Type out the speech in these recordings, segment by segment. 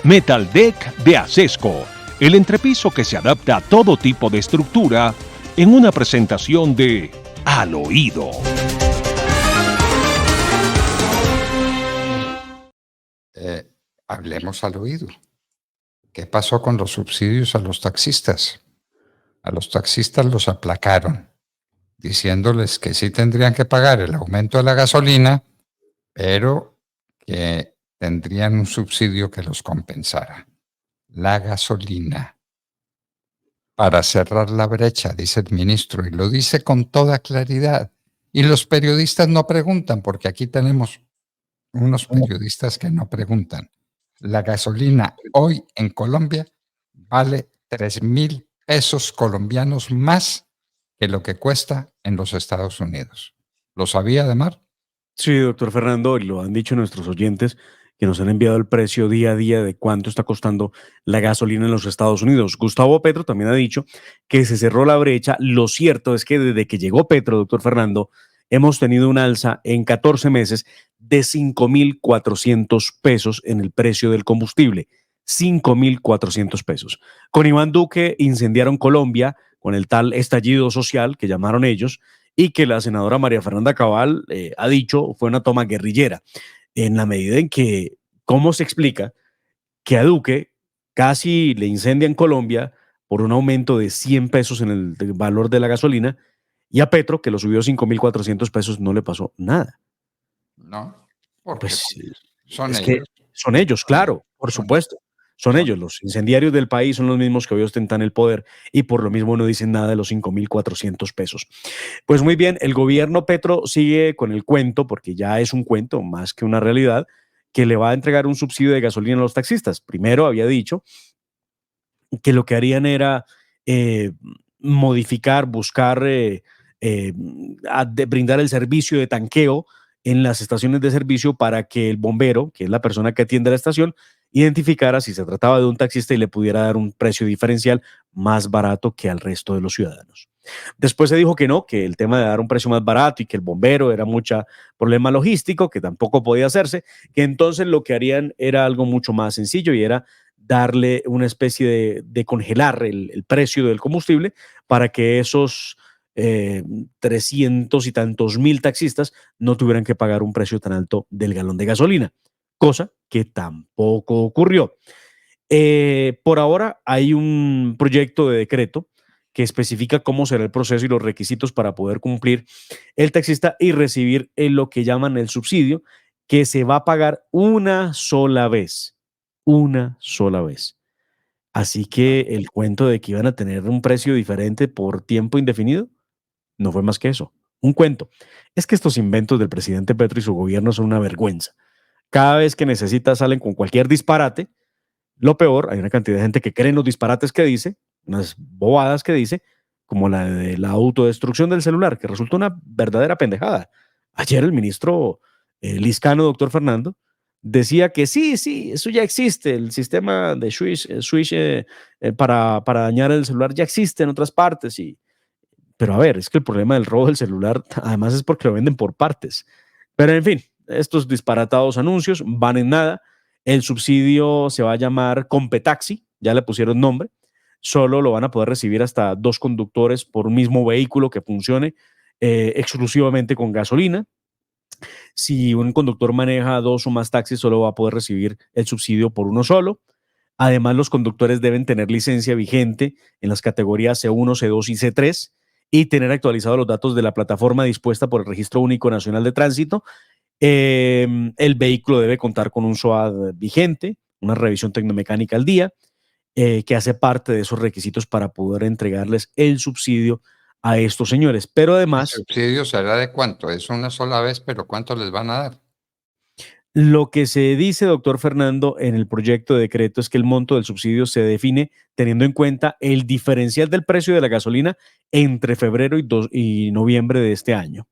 Metal Deck de Acesco, el entrepiso que se adapta a todo tipo de estructura en una presentación de Al Oído. Hablemos al oído. ¿Qué pasó con los subsidios a los taxistas? A los taxistas los aplacaron, diciéndoles que sí tendrían que pagar el aumento de la gasolina, pero que tendrían un subsidio que los compensara. La gasolina. Para cerrar la brecha, dice el ministro, y lo dice con toda claridad. Y los periodistas no preguntan, porque aquí tenemos unos periodistas que no preguntan. La gasolina hoy en Colombia vale 3.000 pesos colombianos más que lo que cuesta en los Estados Unidos. ¿Lo sabía, Ademar? Sí, doctor Fernando, y lo han dicho nuestros oyentes que nos han enviado el precio día a día de cuánto está costando la gasolina en los Estados Unidos. Gustavo Petro también ha dicho que se cerró la brecha. Lo cierto es que desde que llegó Petro, doctor Fernando, hemos tenido un alza en 14 meses de 5.400 pesos en el precio del combustible. 5.400 pesos. Con Iván Duque incendiaron Colombia con el tal estallido social que llamaron ellos, y que la senadora María Fernanda Cabal ha dicho fue una toma guerrillera, en la medida en que, ¿cómo se explica que a Duque casi le incendian Colombia por un aumento de 100 pesos en el valor de la gasolina, y a Petro, que lo subió 5.400 pesos, no le pasó nada? No, porque Pues son es que ellos. son ellos, claro, por Son supuesto. Son ellos, los incendiarios del país son los mismos que hoy ostentan el poder, y por lo mismo no dicen nada de los 5.400 pesos. Pues muy bien, el gobierno Petro sigue con el cuento, porque ya es un cuento más que una realidad, que le va a entregar un subsidio de gasolina a los taxistas. Primero había dicho que lo que harían era eh, modificar, buscar, brindar el servicio de tanqueo en las estaciones de servicio para que el bombero, que es la persona que atiende la estación, identificara si se trataba de un taxista y le pudiera dar un precio diferencial más barato que al resto de los ciudadanos. Después se dijo que no, que el tema de dar un precio más barato y que el bombero era mucho problema logístico, que tampoco podía hacerse, que entonces lo que harían era algo mucho más sencillo, y era darle una especie de congelar el precio del combustible para que esos 300 y tantos mil taxistas no tuvieran que pagar un precio tan alto del galón de gasolina, cosa que tampoco ocurrió. Por ahora hay un proyecto de decreto que especifica cómo será el proceso y los requisitos para poder cumplir el taxista y recibir lo que llaman el subsidio, que se va a pagar una sola vez. Una sola vez. Así que el cuento de que iban a tener un precio diferente por tiempo indefinido no fue más que eso, un cuento. Es que estos inventos del presidente Petro y su gobierno son una vergüenza. Cada vez que necesita salen con cualquier disparate. Lo peor, hay una cantidad de gente que cree en los disparates que dice, unas bobadas que dice, como la de la autodestrucción del celular, que resulta una verdadera pendejada. Ayer el ministro Liscano, doctor Fernando, decía que sí, sí, eso ya existe, el sistema de switch para dañar el celular ya existe en otras partes. Pero a ver, es que el problema del robo del celular además es porque lo venden por partes. Pero en fin, estos disparatados anuncios van en nada. El subsidio se va a llamar Competaxi, ya le pusieron nombre. Solo lo van a poder recibir hasta 2 conductores por un mismo vehículo que funcione exclusivamente con gasolina. Si un conductor maneja 2 o más taxis, solo va a poder recibir el subsidio por uno solo. Además, los conductores deben tener licencia vigente en las categorías C1, C2 y C3, y tener actualizados los datos de la plataforma dispuesta por el Registro Único Nacional de Tránsito. El vehículo debe contar con un SOAD vigente, una revisión tecnomecánica al día, que hace parte de esos requisitos para poder entregarles el subsidio a estos señores. Pero ¿El además, subsidio será de cuánto? Es una sola vez, pero ¿cuánto les van a dar? lo que se dice, doctor Fernando, en el proyecto de decreto es que el monto del subsidio se define teniendo en cuenta el diferencial del precio de la gasolina entre febrero y noviembre de este año,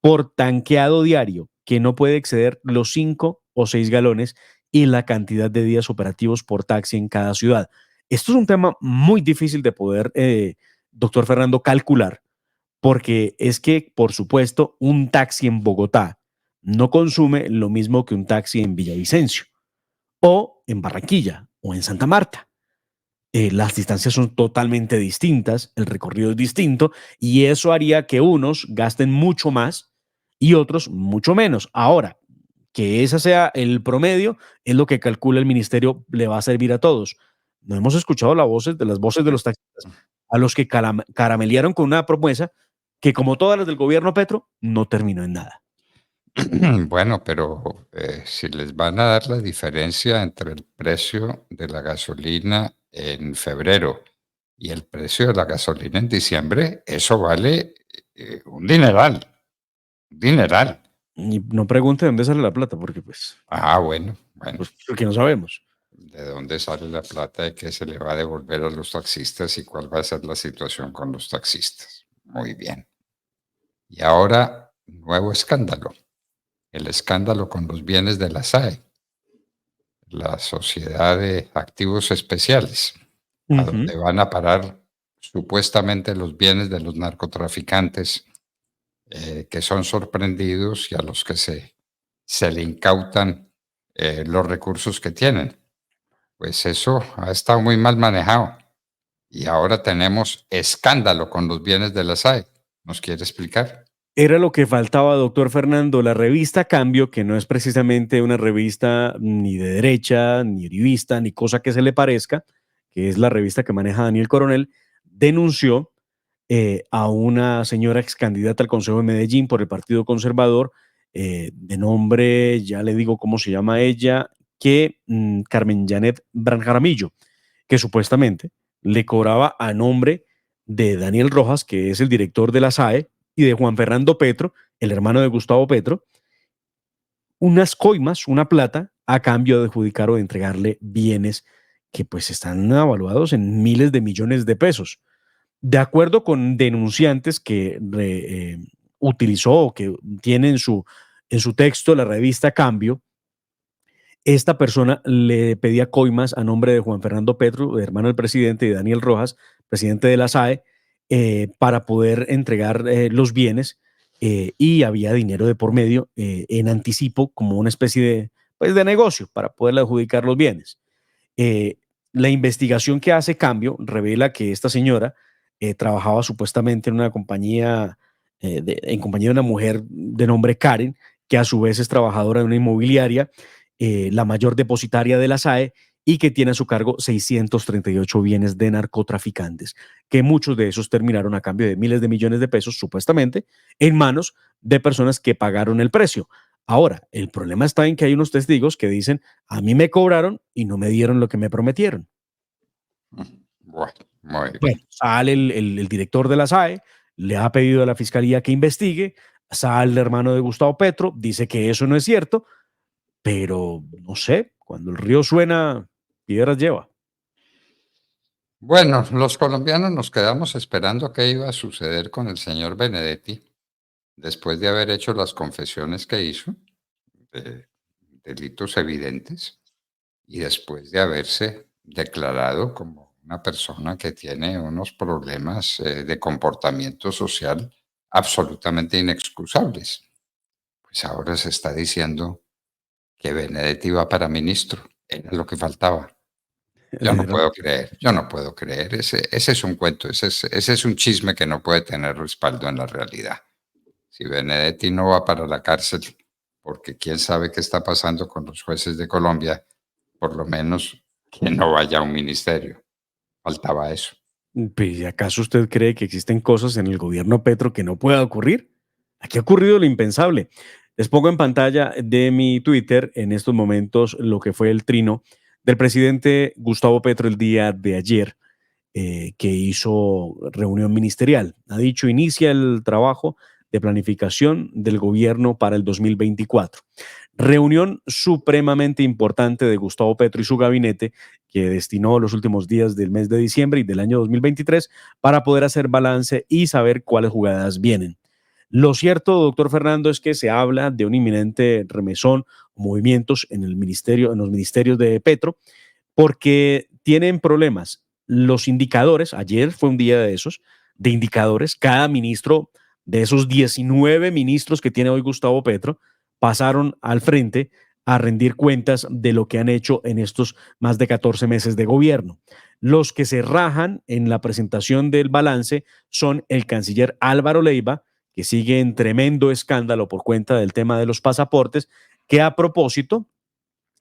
por tanqueado diario que no puede exceder los 5 o 6 galones, y la cantidad de días operativos por taxi en cada ciudad. Esto es un tema muy difícil de poder, doctor Fernando, calcular, porque es que, por supuesto, un taxi en Bogotá no consume lo mismo que un taxi en Villavicencio, o en Barranquilla o en Santa Marta. Las distancias son totalmente distintas, el recorrido es distinto y eso haría que unos gasten mucho más y otros mucho menos. Ahora, que ese sea el promedio es lo que calcula el ministerio le va a servir a todos. No hemos escuchado las voces de los taxistas, a los que caramelearon con una promesa que, como todas las del gobierno Petro, no terminó en nada. Bueno, pero si les van a dar la diferencia entre el precio de la gasolina en febrero y el precio de la gasolina en diciembre, eso vale un dineral, un dineral. Y no pregunte de dónde sale la plata, porque Bueno, pues porque no sabemos. ¿de dónde sale la plata de que se le va a devolver a los taxistas y cuál va a ser la situación con los taxistas? Muy bien. Y ahora, nuevo escándalo, el escándalo con los bienes de la SAE, la Sociedad de Activos Especiales, a Ujú. donde van a parar supuestamente los bienes de los narcotraficantes que son sorprendidos y a los que se le incautan los recursos que tienen. Pues eso ha estado muy mal manejado y ahora tenemos escándalo con los bienes de la SAE. ¿Nos quiere explicar? Era lo que faltaba, doctor Fernando. La revista Cambio, que no es precisamente una revista ni de derecha, ni uribista, ni cosa que se le parezca, que es la revista que maneja Daniel Coronel, denunció a una señora ex candidata al Consejo de Medellín por el Partido Conservador, de nombre, ya le digo cómo se llama ella, que Carmen Janet Branjaramillo, que supuestamente le cobraba a nombre de Daniel Rojas, que es el director de la SAE, y de Juan Fernando Petro, el hermano de Gustavo Petro, unas coimas, una plata, a cambio de adjudicar o de entregarle bienes que pues están avaluados en miles de millones de pesos. De acuerdo con denunciantes que utilizó o que tiene en su texto la revista Cambio, esta persona le pedía coimas a nombre de Juan Fernando Petro, hermano del presidente, y de Daniel Rojas, presidente de la SAE, para poder entregar los bienes y había dinero de por medio en anticipo como una especie de, pues, de negocio para poderle adjudicar los bienes. Eh, la investigación que hace Cambio revela que esta señora trabajaba supuestamente en una compañía, en compañía de una mujer de nombre Karen, que a su vez es trabajadora de una inmobiliaria, la mayor depositaria de la SAE, y que tiene a su cargo 638 bienes de narcotraficantes, que muchos de esos terminaron a cambio de miles de millones de pesos, supuestamente, en manos de personas que pagaron el precio. Ahora, el problema está en que hay unos testigos que dicen, a mí me cobraron y no me dieron lo que me prometieron. Bueno, muy Bueno, bien. sale el director de la SAE, le ha pedido a la fiscalía que investigue, sale el hermano de Gustavo Petro, dice que eso no es cierto, pero no sé, cuando el río suena, piedras lleva. Bueno, los colombianos nos quedamos esperando qué iba a suceder con el señor Benedetti después de haber hecho las confesiones que hizo de delitos evidentes y después de haberse declarado como una persona que tiene unos problemas de comportamiento social absolutamente inexcusables. Pues ahora se está diciendo que Benedetti va para ministro. Era lo que faltaba. Yo no puedo creer. Ese es un cuento, ese es un chisme que no puede tener respaldo en la realidad. Si Benedetti no va para la cárcel, porque quién sabe qué está pasando con los jueces de Colombia, por lo menos que no vaya a un ministerio. Faltaba eso. Pues, ¿acaso usted cree que existen cosas en el gobierno Petro que no pueda ocurrir? Aquí ha ocurrido lo impensable. Les pongo en pantalla de mi Twitter en estos momentos lo que fue el trino del presidente Gustavo Petro el día de ayer, que hizo reunión ministerial. Ha dicho, inicia el trabajo de planificación del gobierno para el 2024. Reunión supremamente importante de Gustavo Petro y su gabinete, que destinó los últimos días del mes de diciembre y del año 2023 para poder hacer balance y saber cuáles jugadas vienen. Lo cierto, doctor Fernando, es que se habla de un inminente remesón o movimientos en el ministerio, en los ministerios de Petro, porque tienen problemas. Los indicadores, ayer fue un día de esos, de indicadores, cada ministro de esos 19 ministros que tiene hoy Gustavo Petro pasaron al frente a rendir cuentas de lo que han hecho en estos más de 14 meses de gobierno. Los que se rajan en la presentación del balance son el canciller Álvaro Leiva, que sigue en tremendo escándalo por cuenta del tema de los pasaportes, que a propósito,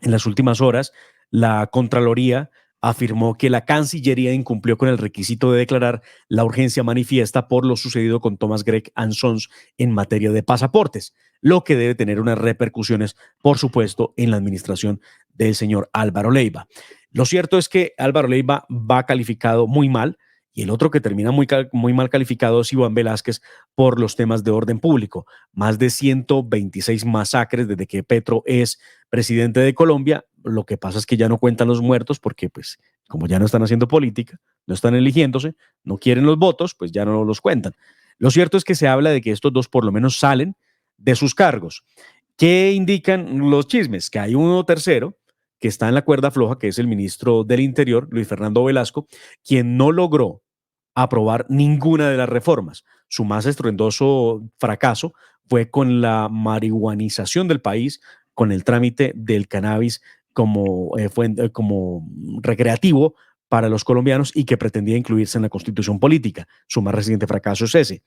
en las últimas horas, la Contraloría afirmó que la Cancillería incumplió con el requisito de declarar la urgencia manifiesta por lo sucedido con Thomas Gregg and Sons en materia de pasaportes, lo que debe tener unas repercusiones, por supuesto, en la administración del señor Álvaro Leiva. Lo cierto es que Álvaro Leiva va calificado muy mal, y el otro que termina muy mal calificado es Iván Velázquez por los temas de orden público. Más de 126 masacres desde que Petro es presidente de Colombia. Lo que pasa es que ya no cuentan los muertos porque, pues, como ya no están haciendo política, no están eligiéndose, no quieren los votos, pues ya no los cuentan. Lo cierto es que se habla de que estos dos por lo menos salen de sus cargos. ¿Qué indican los chismes? Que hay uno tercero que está en la cuerda floja, que es el ministro del Interior, Luis Fernando Velasco, quien no logró aprobar ninguna de las reformas. Su más estruendoso fracaso fue con la marihuanización del país, con el trámite del cannabis como recreativo para los colombianos y que pretendía incluirse en la constitución política. Su más reciente fracaso es ese.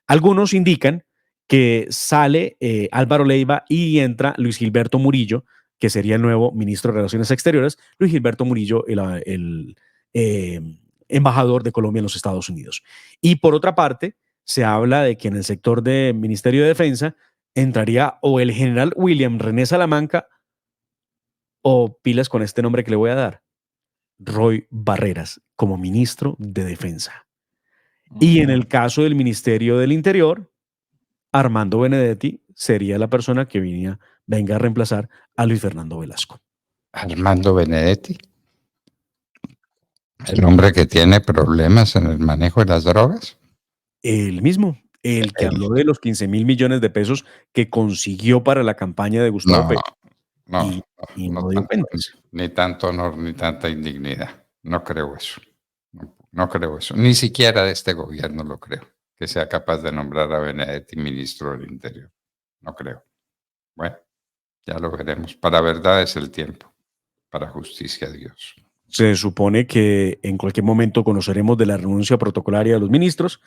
Algunos indican que sale Álvaro Leiva y entra Luis Gilberto Murillo, que sería el nuevo ministro de Relaciones Exteriores. Luis Gilberto Murillo, el embajador de Colombia en los Estados Unidos. Y por otra parte, se habla de que en el sector del Ministerio de Defensa entraría o el general William René Salamanca o pilas con este nombre que le voy a dar, Roy Barreras, como ministro de Defensa. Y en el caso del Ministerio del Interior, Armando Benedetti sería la persona que venga a reemplazar a Luis Fernando Velasco. Armando Benedetti, el hombre que tiene problemas en el manejo de las drogas. El mismo, el que habló de los 15.000 millones de pesos que consiguió para la campaña de Gustavo No, Petro no, y no no dio tanto, cuentas. ni tanto honor, ni tanta indignidad. No creo eso. No creo eso. Ni siquiera de este gobierno lo creo, que sea capaz de nombrar a Benedetti ministro del Interior. No creo. Bueno, ya lo veremos. Para verdad es el tiempo. Para justicia, Dios. Se supone que en cualquier momento conoceremos de la renuncia protocolaria de los ministros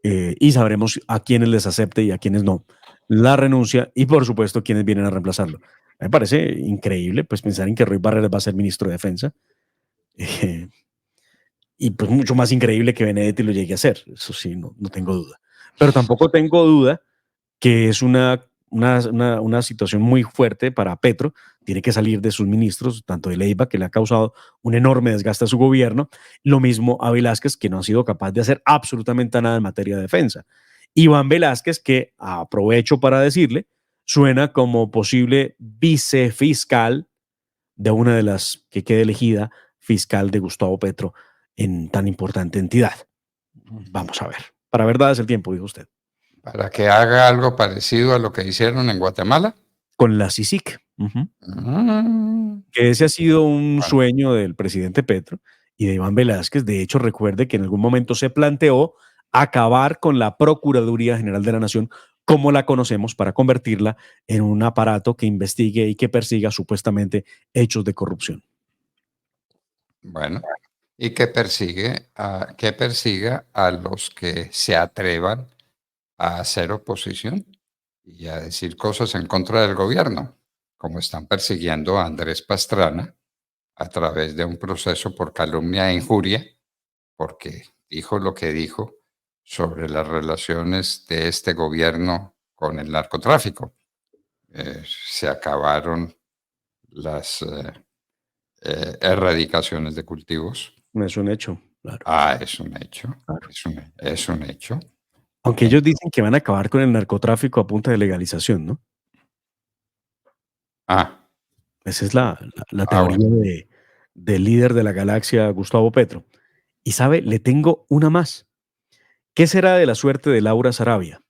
y sabremos a quienes les acepte y a quienes no la renuncia y por supuesto quienes vienen a reemplazarlo. Me parece increíble pues pensar en que Roy Barreras va a ser ministro de Defensa y pues mucho más increíble que Benedetti lo llegue a hacer, eso sí, no tengo duda. Pero tampoco tengo duda que es una situación muy fuerte para Petro. Tiene que salir de sus ministros, tanto de Leiva, que le ha causado un enorme desgaste a su gobierno, lo mismo a Velázquez, que no ha sido capaz de hacer absolutamente nada en materia de defensa. Iván Velázquez, que aprovecho para decirle, suena como posible vicefiscal de una de las que quede elegida fiscal de Gustavo Petro en tan importante entidad. Vamos a ver. Para verdad es el tiempo, dijo usted. Para que haga algo parecido a lo que hicieron en Guatemala. Con la CICIG. Que ese ha sido un sueño del presidente Petro y de Iván Velázquez. De hecho, recuerde que en algún momento se planteó acabar con la Procuraduría General de la Nación como la conocemos para convertirla en un aparato que investigue y que persiga supuestamente hechos de corrupción. Bueno, y que persiga a los que se atrevan a hacer oposición y a decir cosas en contra del gobierno, como están persiguiendo a Andrés Pastrana a través de un proceso por calumnia e injuria, porque dijo lo que dijo sobre las relaciones de este gobierno con el narcotráfico. Se acabaron las erradicaciones de cultivos. Es un hecho, claro. Es un hecho. Claro. Es un hecho. Aunque ellos dicen que van a acabar con el narcotráfico a punta de legalización, ¿no? Esa es la teoría bueno. Del líder de la galaxia, Gustavo Petro. Y sabe, le tengo una más. ¿Qué será de la suerte de Laura Sarabia?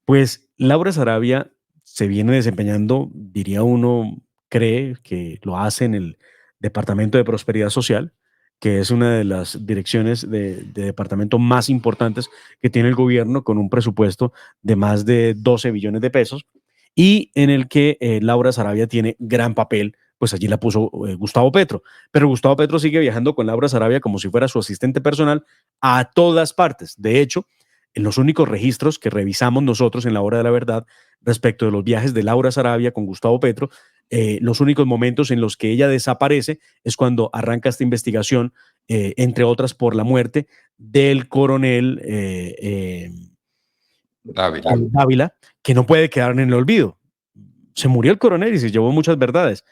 Pues Laura Sarabia se viene desempeñando, diría uno, cree que lo hace en el Departamento de Prosperidad Social, que es una de las direcciones de departamento más importantes que tiene el gobierno, con un presupuesto de más de 12 billones de pesos. y en el que Laura Sarabia tiene gran papel, pues allí la puso Gustavo Petro. Pero Gustavo Petro sigue viajando con Laura Sarabia como si fuera su asistente personal a todas partes. De hecho, en los únicos registros que revisamos nosotros en la Hora de la Verdad respecto de los viajes de Laura Sarabia con Gustavo Petro, los únicos momentos en los que ella desaparece es cuando arranca esta investigación, entre otras por la muerte del coronel Dávila, que no puede quedar en el olvido. Se murió el coronel y se llevó muchas verdades.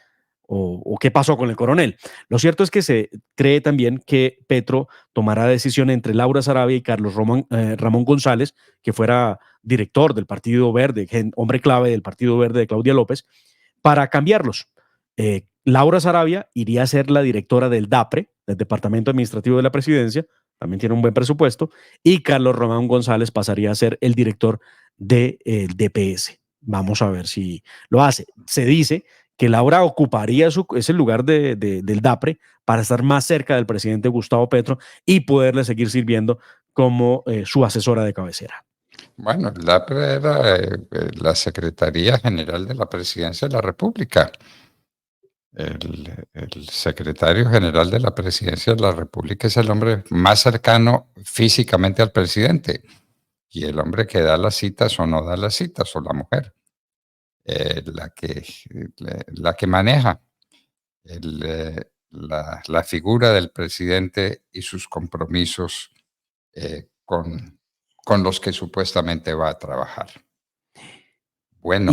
O qué pasó con el coronel. Lo cierto es que se cree también que Petro tomará decisión entre Laura Sarabia y Carlos Ramón González, que fuera director del Partido Verde, hombre clave del Partido Verde de Claudia López, para cambiarlos. Laura Sarabia iría a ser la directora del DAPRE, del Departamento Administrativo de la Presidencia, también tiene un buen presupuesto, y Carlos Ramón González pasaría a ser el director del DPS. Vamos a ver si lo hace. Se dice que Laura ocuparía ese lugar del DAPRE para estar más cerca del presidente Gustavo Petro y poderle seguir sirviendo como su asesora de cabecera. Bueno, el DAPRE era la Secretaría General de la Presidencia de la República. El secretario general de la Presidencia de la República es el hombre más cercano físicamente al presidente y el hombre que da las citas o no da las citas, o la mujer, la que maneja la figura del presidente y sus compromisos con los que supuestamente va a trabajar. Bueno,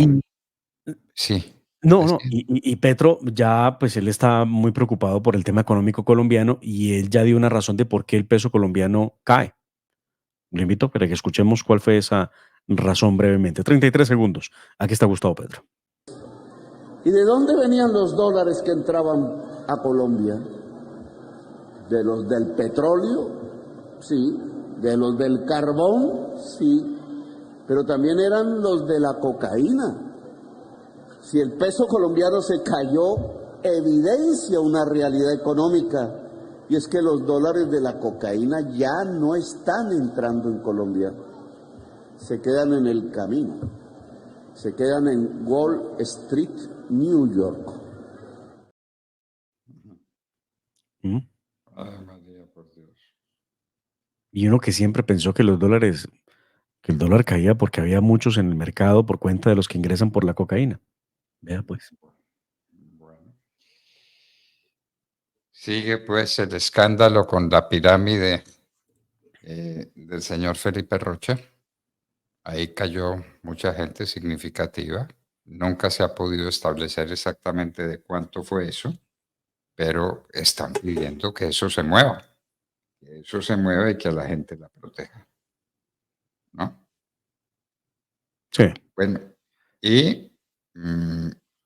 sí. No, y Petro ya, pues él está muy preocupado por el tema económico colombiano y él ya dio una razón de por qué el peso colombiano cae. Le invito para que escuchemos cuál fue esa razón brevemente. 33 segundos. Aquí está Gustavo Petro. ¿Y de dónde venían los dólares que entraban a Colombia? ¿De los del petróleo? Sí. ¿De los del carbón? Sí. Pero también eran los de la cocaína. Si el peso colombiano se cayó, evidencia una realidad económica, y es que los dólares de la cocaína ya no están entrando en Colombia, se quedan en el camino, se quedan en Wall Street, New York. Ay, María, por Dios. Y uno que siempre pensó que el dólar caía porque había muchos en el mercado por cuenta de los que ingresan por la cocaína. Vea pues. Bueno. Sigue pues el escándalo con la pirámide del señor Felipe Rocha. Ahí cayó mucha gente significativa. Nunca se ha podido establecer exactamente de cuánto fue eso, pero están pidiendo que eso se mueva. Que eso se mueva y que la gente la proteja. ¿No? Sí. Bueno, y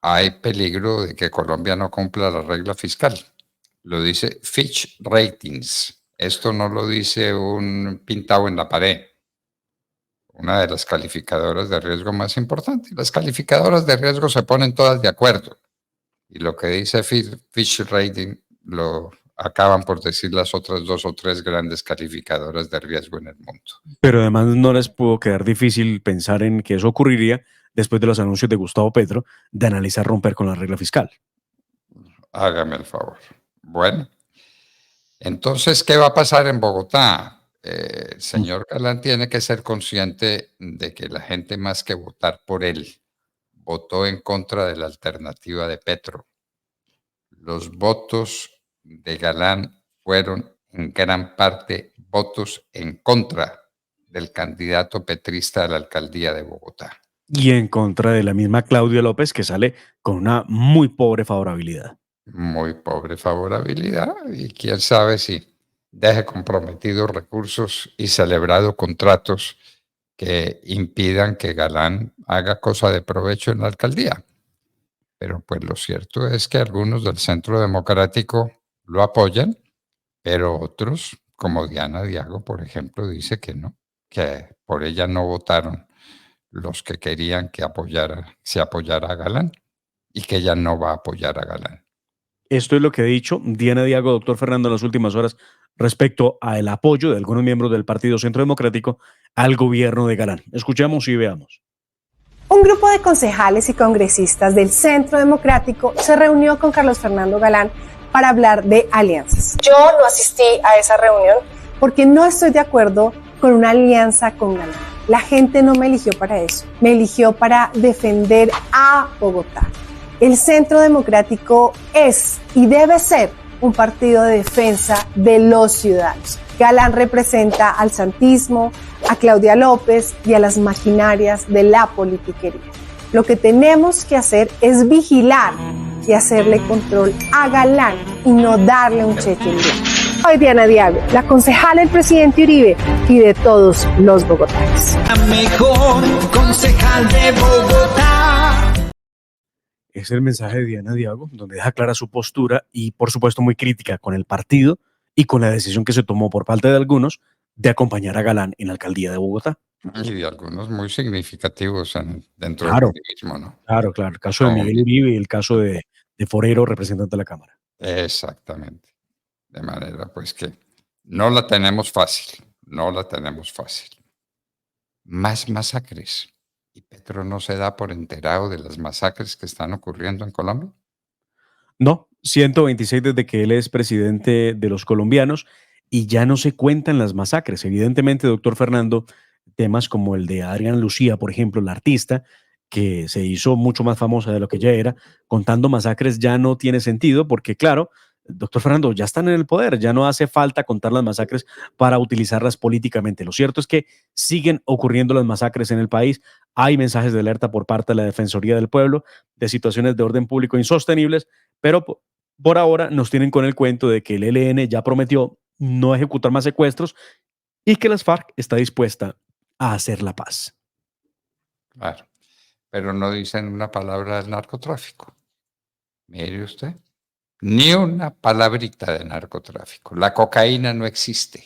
hay peligro de que Colombia no cumpla la regla fiscal. Lo dice Fitch Ratings. Esto no lo dice un pintado en la pared. Una de las calificadoras de riesgo más importantes. Las calificadoras de riesgo se ponen todas de acuerdo. Y lo que dice Fitch Ratings lo acaban por decir las otras 2 o 3 grandes calificadoras de riesgo en el mundo. Pero además no les pudo quedar difícil pensar en que eso ocurriría después de los anuncios de Gustavo Petro de analizar romper con la regla fiscal. Hágame el favor. Bueno, entonces, ¿qué va a pasar en Bogotá? El señor Galán tiene que ser consciente de que la gente, más que votar por él, votó en contra de la alternativa de Petro. Los votos de Galán fueron en gran parte votos en contra del candidato petrista a la alcaldía de Bogotá. Y en contra de la misma Claudia López, que sale con una muy pobre favorabilidad. Muy pobre favorabilidad, y quién sabe si deje comprometidos recursos y celebrado contratos que impidan que Galán haga cosa de provecho en la alcaldía. Pero pues lo cierto es que algunos del Centro Democrático lo apoyan, pero otros, como Diana Diago, por ejemplo, dice que no, que por ella no votaron los que querían que se apoyara a Galán, y que ella no va a apoyar a Galán. Esto es lo que ha dicho Diana Diago, doctor Fernando, en las últimas horas respecto al apoyo de algunos miembros del Partido Centro Democrático al gobierno de Galán. Escuchemos y veamos. Un grupo de concejales y congresistas del Centro Democrático se reunió con Carlos Fernando Galán para hablar de alianzas. Yo no asistí a esa reunión porque no estoy de acuerdo con una alianza con Galán. La gente no me eligió para eso, me eligió para defender a Bogotá. El Centro Democrático es y debe ser un partido de defensa de los ciudadanos. Galán representa al santismo, a Claudia López y a las maquinarias de la politiquería. Lo que tenemos que hacer es vigilar y hacerle control a Galán y no darle un cheque en blanco. Soy Diana Diago, la concejala del presidente Uribe y de todos los bogotanos. La mejor concejal de Bogotá. Es el mensaje de Diana Diago, donde deja clara su postura y, por supuesto, muy crítica con el partido y con la decisión que se tomó por parte de algunos de acompañar a Galán en la alcaldía de Bogotá. Y algunos muy significativos dentro Claro. del uribismo, ¿no? Claro, el caso de Miguel Uribe y el caso de Forero, representante de la Cámara. Exactamente. De manera, pues, que no la tenemos fácil, no la tenemos fácil. Más masacres. ¿Y Petro no se da por enterado de las masacres que están ocurriendo en Colombia? No, 126 desde que él es presidente de los colombianos y ya no se cuentan las masacres. Evidentemente, doctor Fernando, temas como el de Adriana Lucía, por ejemplo, la artista, que se hizo mucho más famosa de lo que ya era, contando masacres ya no tiene sentido porque, claro, doctor Fernando, ya están en el poder, ya no hace falta contar las masacres para utilizarlas políticamente. Lo cierto es que siguen ocurriendo las masacres en el país. Hay mensajes de alerta por parte de la Defensoría del Pueblo de situaciones de orden público insostenibles, pero por ahora nos tienen con el cuento de que el ELN ya prometió no ejecutar más secuestros y que las FARC está dispuesta a hacer la paz. Claro. Pero no dicen una palabra del narcotráfico. Mire usted. Ni una palabrita de narcotráfico. La cocaína no existe.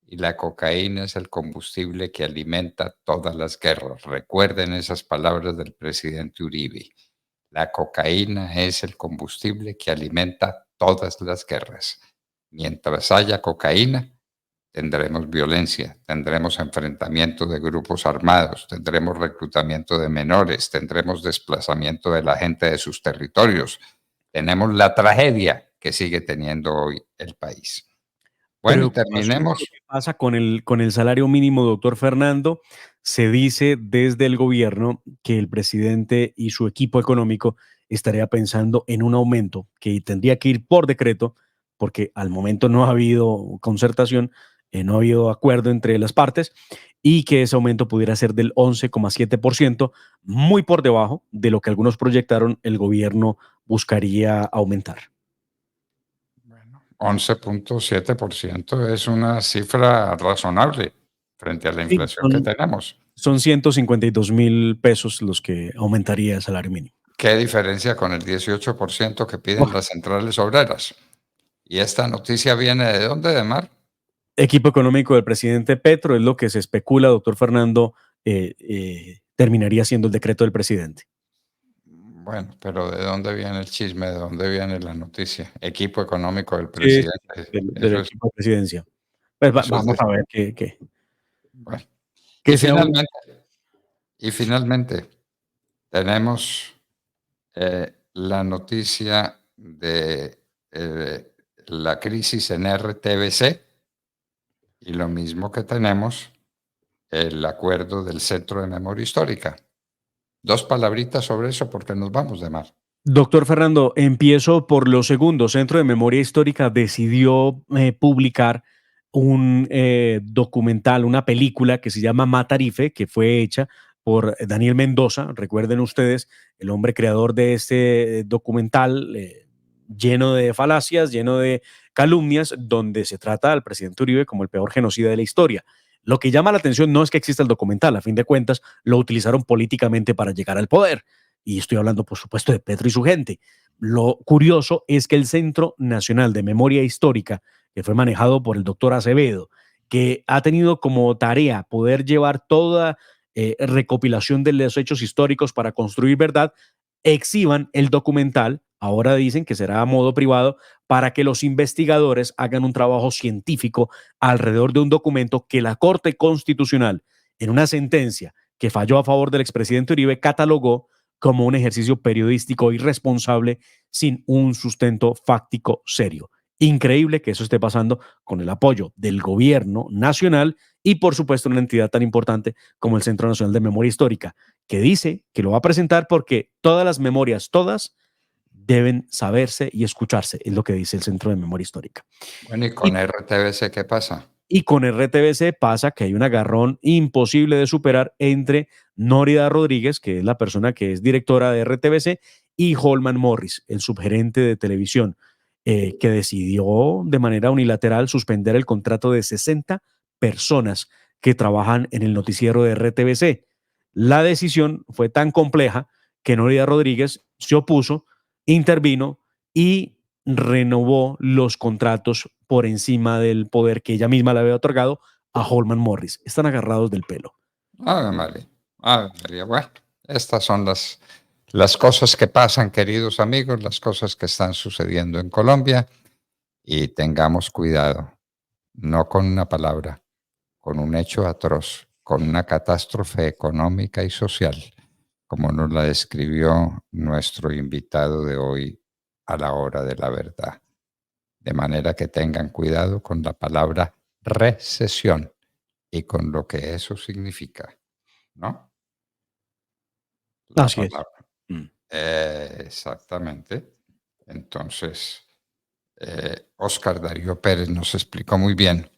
Y la cocaína es el combustible que alimenta todas las guerras. Recuerden esas palabras del presidente Uribe. La cocaína es el combustible que alimenta todas las guerras. Mientras haya cocaína, tendremos violencia, tendremos enfrentamiento de grupos armados, tendremos reclutamiento de menores, tendremos desplazamiento de la gente de sus territorios. Tenemos la tragedia que sigue teniendo hoy el país. Bueno, y terminemos. Lo que pasa con el salario mínimo, doctor Fernando. Se dice desde el gobierno que el presidente y su equipo económico estaría pensando en un aumento que tendría que ir por decreto, porque al momento no ha habido concertación, no ha habido acuerdo entre las partes, y que ese aumento pudiera ser del 11,7%, muy por debajo de lo que algunos proyectaron el gobierno buscaría aumentar. 11,7% es una cifra razonable frente a la inflación que tenemos. Son 152,000 pesos los que aumentaría el salario mínimo. ¿Qué diferencia con el 18% que piden las centrales obreras? ¿Y esta noticia viene de dónde, de Mar? Equipo económico del presidente Petro, es lo que se especula, doctor Fernando, terminaría siendo el decreto del presidente. Bueno, pero ¿de dónde viene el chisme? ¿De dónde viene la noticia? Equipo económico del presidente. Sí, del equipo de presidencia. Pues vamos a ver qué. Bueno, que finalmente tenemos la noticia de la crisis en RTBC y lo mismo que tenemos el acuerdo del Centro de Memoria Histórica. Dos palabritas sobre eso porque nos vamos de Mar. Doctor Fernando, empiezo por lo segundo. Centro de Memoria Histórica decidió publicar un documental, una película que se llama Matarife, que fue hecha por Daniel Mendoza. Recuerden ustedes, el hombre creador de este documental lleno de falacias, lleno de calumnias, donde se trata al presidente Uribe como el peor genocida de la historia. Lo que llama la atención no es que exista el documental, a fin de cuentas lo utilizaron políticamente para llegar al poder. Y estoy hablando, por supuesto, de Petro y su gente. Lo curioso es que el Centro Nacional de Memoria Histórica, que fue manejado por el doctor Acevedo, que ha tenido como tarea poder llevar toda recopilación de los hechos históricos para construir verdad, exhiban el documental. Ahora dicen que será a modo privado para que los investigadores hagan un trabajo científico alrededor de un documento que la Corte Constitucional, en una sentencia que falló a favor del expresidente Uribe, catalogó como un ejercicio periodístico irresponsable sin un sustento fáctico serio. Increíble que eso esté pasando con el apoyo del gobierno nacional y, por supuesto, una entidad tan importante como el Centro Nacional de Memoria Histórica, que dice que lo va a presentar porque todas las memorias, todas, deben saberse y escucharse, es lo que dice el Centro de Memoria Histórica. Bueno, ¿y con RTBC qué pasa? Y con RTBC pasa que hay un agarrón imposible de superar entre Nórida Rodríguez, que es la persona que es directora de RTBC, y Holman Morris, el subgerente de televisión, que decidió de manera unilateral suspender el contrato de 60 personas que trabajan en el noticiero de RTBC. La decisión fue tan compleja que Nórida Rodríguez se opuso, intervino y renovó los contratos por encima del poder que ella misma le había otorgado a Holman Morris. Están agarrados del pelo. Ave María. Bueno, estas son las cosas que pasan, queridos amigos, las cosas que están sucediendo en Colombia, y tengamos cuidado, no con una palabra, con un hecho atroz, con una catástrofe económica y social, como nos la describió nuestro invitado de hoy a la hora de la verdad. De manera que tengan cuidado con la palabra recesión y con lo que eso significa, ¿no? Así es. Exactamente. Entonces, Óscar Darío Pérez nos explicó muy bien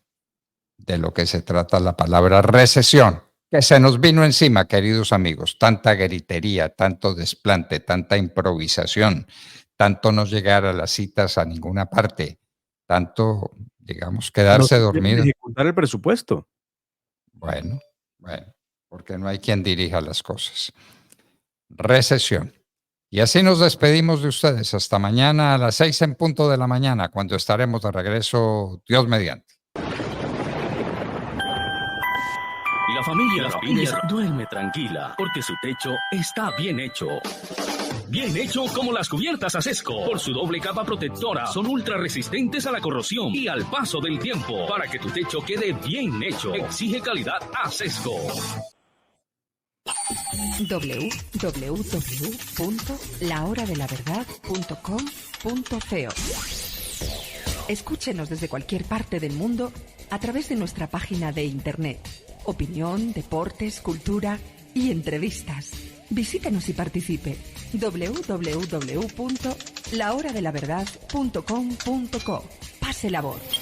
de lo que se trata la palabra recesión, que se nos vino encima, queridos amigos. Tanta gritería, tanto desplante, tanta improvisación, tanto no llegar a las citas a ninguna parte, tanto, digamos, quedarse dormido. Ejecutar el presupuesto. Bueno, porque no hay quien dirija las cosas. Recesión. Y así nos despedimos de ustedes. Hasta mañana a las 6 en punto de la mañana, cuando estaremos de regreso, Dios mediante. Y la familia Ramírez duerme tranquila porque su techo está bien hecho. Bien hecho como las cubiertas Acesco. Por su doble capa protectora, son ultra resistentes a la corrosión y al paso del tiempo. Para que tu techo quede bien hecho, exige calidad Acesco. www.lahoradelaverdad.com.co. Escúchenos desde cualquier parte del mundo a través de nuestra página de internet. Opinión, deportes, cultura y entrevistas. Visítenos y participe. www.lahoradelaverdad.com.co. Pase la voz.